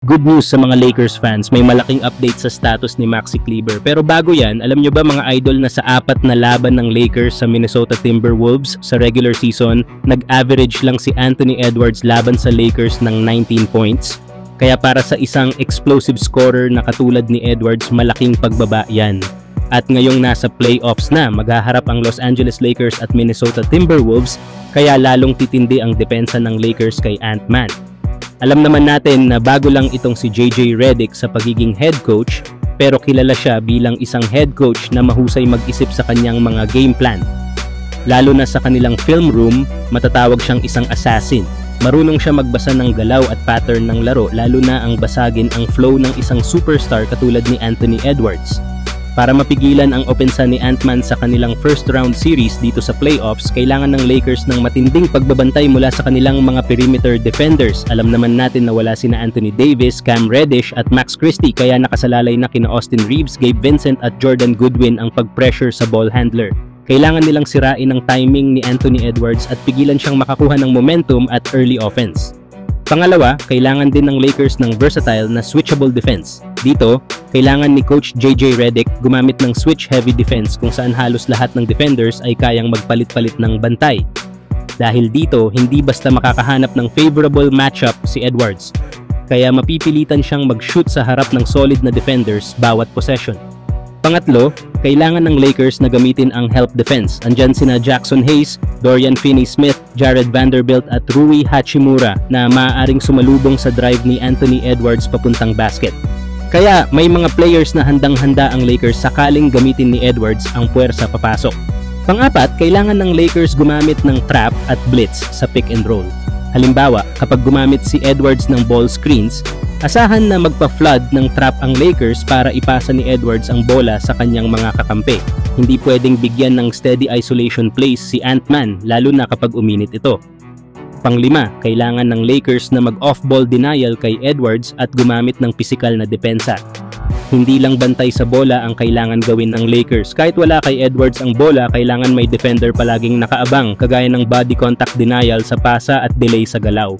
Good news sa mga Lakers fans, may malaking update sa status ni Maxi Kleber. Pero bago yan, alam nyo ba mga idol na sa 4 na laban ng Lakers sa Minnesota Timberwolves sa regular season, nag-average lang si Anthony Edwards laban sa Lakers ng 19 points? Kaya para sa isang explosive scorer na katulad ni Edwards, malaking pagbaba yan. At ngayong nasa playoffs na, maghaharap ang Los Angeles Lakers at Minnesota Timberwolves, kaya lalong titindi ang depensa ng Lakers kay Ant-Man. Alam naman natin na bago lang itong si JJ Redick sa pagiging head coach, pero kilala siya bilang isang head coach na mahusay mag-isip sa kanyang mga game plan. Lalo na sa kanilang film room, matatawag siyang isang assassin. Marunong siya magbasa ng galaw at pattern ng laro, lalo na ang basagin ang flow ng isang superstar katulad ni Anthony Edwards. Para mapigilan ang opensa ni Ant-Man sa kanilang first round series dito sa playoffs, kailangan ng Lakers ng matinding pagbabantay mula sa kanilang mga perimeter defenders. Alam naman natin na wala sina Anthony Davis, Cam Reddish at Max Christie, kaya nakasalalay na kina Austin Reeves, Gabe Vincent at Jordan Goodwin ang pag-pressure sa ball handler. Kailangan nilang sirain ang timing ni Anthony Edwards at pigilan siyang makakuha ng momentum at early offense. Pangalawa, kailangan din ng Lakers ng versatile na switchable defense. Dito, kailangan ni Coach JJ Redick gumamit ng switch-heavy defense kung saan halos lahat ng defenders ay kayang magpalit-palit ng bantay. Dahil dito, hindi basta makakahanap ng favorable matchup si Edwards, kaya mapipilitan siyang mag-shoot sa harap ng solid na defenders bawat possession. Pangatlo, kailangan ng Lakers na gamitin ang help defense. Andyan sina Jackson Hayes, Dorian Finney-Smith, Jared Vanderbilt at Rui Hachimura na maaaring sumalubong sa drive ni Anthony Edwards papuntang basket. Kaya may mga players na handang-handa ang Lakers sakaling gamitin ni Edwards ang puwersa papasok. Pang-apat, kailangan ng Lakers gumamit ng trap at blitz sa pick and roll. Halimbawa, kapag gumamit si Edwards ng ball screens, asahan na magpa-flood ng trap ang Lakers para ipasa ni Edwards ang bola sa kanyang mga kakampi. Hindi pwedeng bigyan ng steady isolation plays si Ant-Man, lalo na kapag uminit ito. Panglima, kailangan ng Lakers na mag-off-ball denial kay Edwards at gumamit ng pisikal na depensa. Hindi lang bantay sa bola ang kailangan gawin ng Lakers. Kahit wala kay Edwards ang bola, kailangan may defender palaging nakaabang, kagaya ng body contact denial sa pasa at delay sa galaw.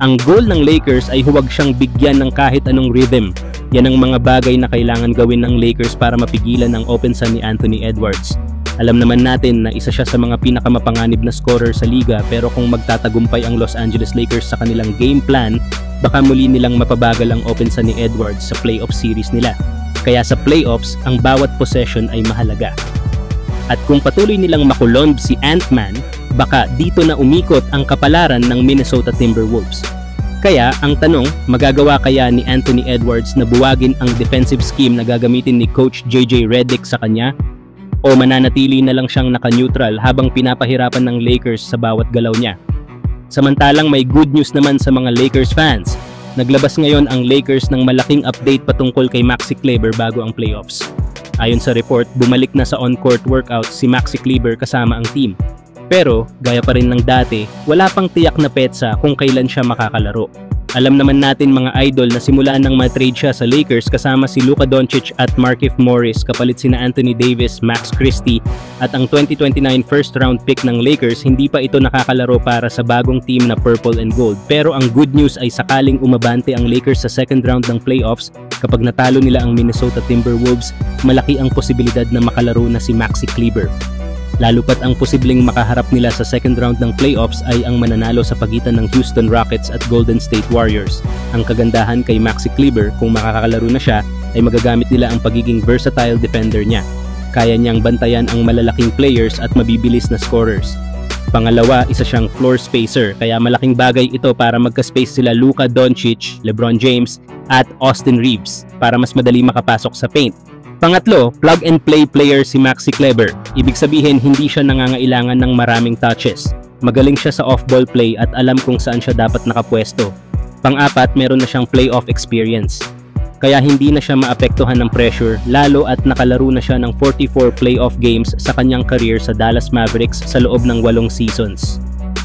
Ang goal ng Lakers ay huwag siyang bigyan ng kahit anong rhythm. Yan ang mga bagay na kailangan gawin ng Lakers para mapigilan ang opensa ni Anthony Edwards. Alam naman natin na isa siya sa mga pinakamapanganib na scorer sa liga, pero kung magtatagumpay ang Los Angeles Lakers sa kanilang game plan, baka muli nilang mapabagal ang opensa ni Edwards sa playoff series nila. Kaya sa playoffs, ang bawat possession ay mahalaga. At kung patuloy nilang makulomb si Ant-Man, baka dito na umikot ang kapalaran ng Minnesota Timberwolves. Kaya ang tanong, magagawa kaya ni Anthony Edwards na buwagin ang defensive scheme na gagamitin ni Coach JJ Redick sa kanya? O mananatili na lang siyang naka-neutral habang pinapahirapan ng Lakers sa bawat galaw niya? Samantalang may good news naman sa mga Lakers fans. Naglabas ngayon ang Lakers ng malaking update patungkol kay Maxi Kleber bago ang playoffs. Ayon sa report, bumalik na sa on-court workout si Maxi Kleber kasama ang team. Pero, gaya pa rin ng dati, wala pang tiyak na petsa kung kailan siya makakalaro. Alam naman natin mga idol na simulaan nang ma-trade siya sa Lakers kasama si Luka Doncic at Markieff Morris, kapalit sina Anthony Davis, Max Christie at ang 2029 first round pick ng Lakers. Hindi pa ito nakakalaro para sa bagong team na Purple and Gold. Pero ang good news ay sakaling umabante ang Lakers sa second round ng playoffs, kapag natalo nila ang Minnesota Timberwolves, malaki ang posibilidad na makalaro na si Maxi Kleber. Lalo pat ang posibleng makaharap nila sa second round ng playoffs ay ang mananalo sa pagitan ng Houston Rockets at Golden State Warriors. Ang kagandahan kay Maxi Kleber, kung makakalaro na siya, ay magagamit nila ang pagiging versatile defender niya. Kaya niyang bantayan ang malalaking players at mabibilis na scorers. Pangalawa, isa siyang floor spacer, kaya malaking bagay ito para magka-space sila Luka Doncic, LeBron James at Austin Reeves para mas madali makapasok sa paint. Pangatlo, plug-and-play player si Maxi Kleber. Ibig sabihin, hindi siya nangangailangan ng maraming touches. Magaling siya sa off-ball play at alam kung saan siya dapat nakapwesto. Pang-apat, meron na siyang playoff experience. Kaya hindi na siya maapektuhan ng pressure, lalo at nakalaro na siya ng 44 playoff games sa kanyang career sa Dallas Mavericks sa loob ng 8 seasons.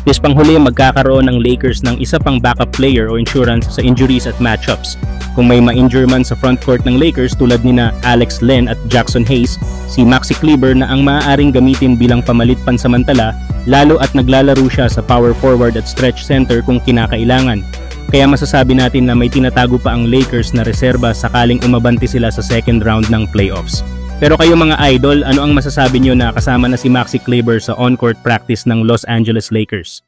Yes, panghuli, magkakaroon ng Lakers ng isa pang backup player o insurance sa injuries at matchups. Kung may ma-injure man sa front court ng Lakers tulad nina Alex Len at Jackson Hayes, si Maxi Kleber na ang maaaring gamitin bilang pamalit pansamantala, lalo at naglalaro siya sa power forward at stretch center kung kinakailangan. Kaya masasabi natin na may tinatago pa ang Lakers na reserba sakaling umabante sila sa second round ng playoffs. Pero kayo mga idol, ano ang masasabi nyo na kasama na si Maxi Kleber sa on-court practice ng Los Angeles Lakers?